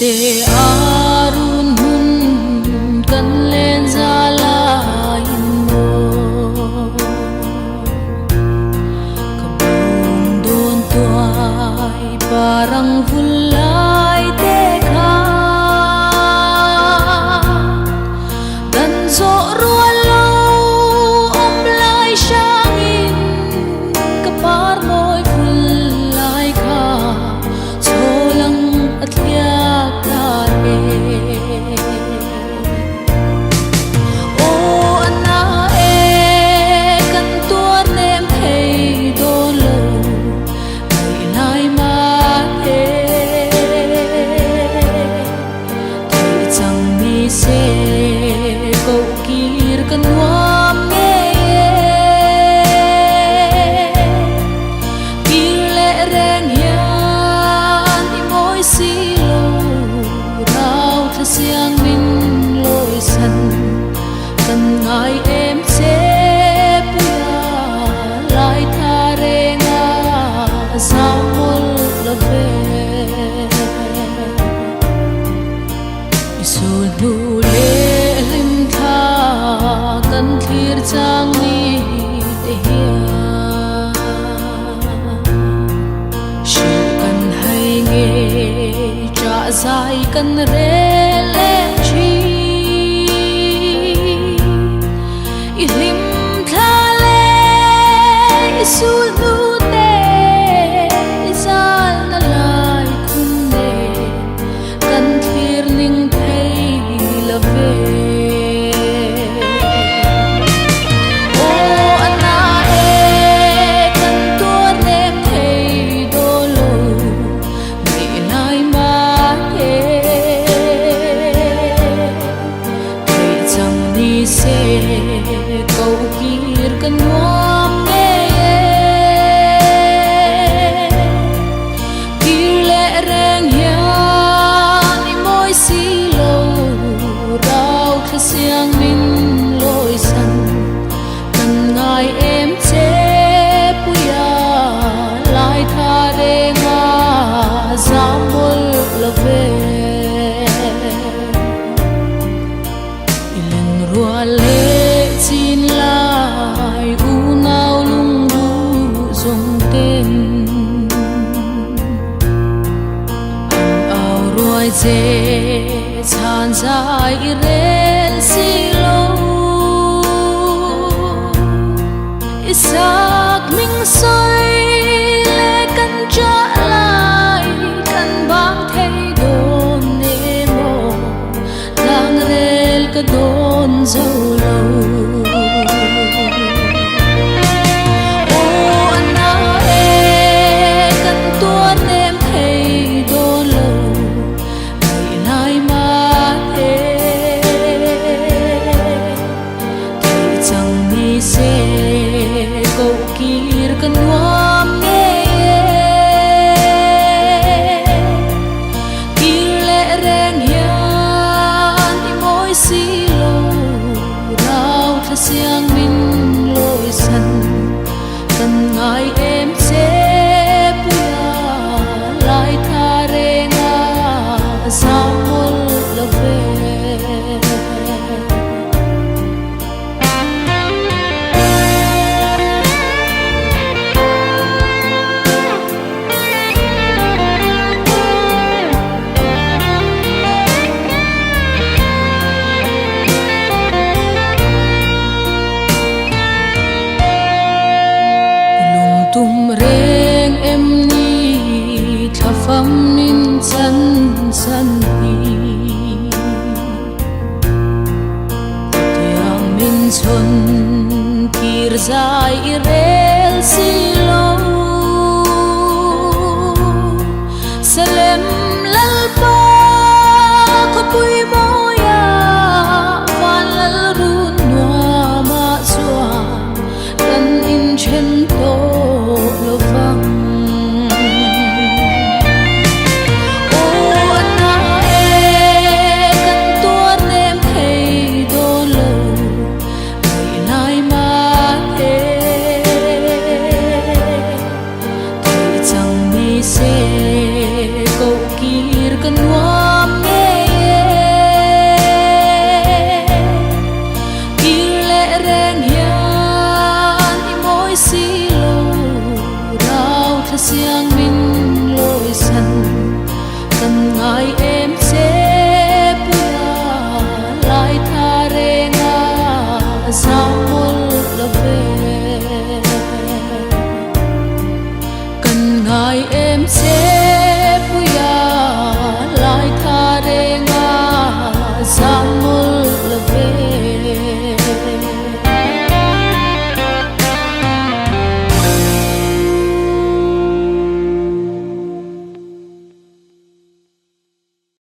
te arun hun kan len zala mo kabung don tuai parang vulai te kha dan zo ruan lo om lai shangin kapar moi vulai kha cholang atlia kan nuam nghe kile reng hian i moi si lo rau tha siang min loi san kan ngai em che puya lai tha renga samol love isul nu kan thlir chang ni te hian shi kan hai nge tra zai kan re le chi i lim tha le isul nu te zal na lai khun ne kan thlir ning thei la ve se câu kir kan nuam nghe kile reng hian i moi si lo rau tha siang min loi san kan ngai em che puya lai tha renga zamol love rua lệ chín lai u nao lung du dòng tên ao ruồi dê chan dài ren si lâu isak minh soi lệ căn trả lại căn bang thay đồn nemo lang rel ka don zo lâu ô na e kan tuan em thấy đô lâu ngày nay mà thế thấy chẳng ni se câu ngày em sẽ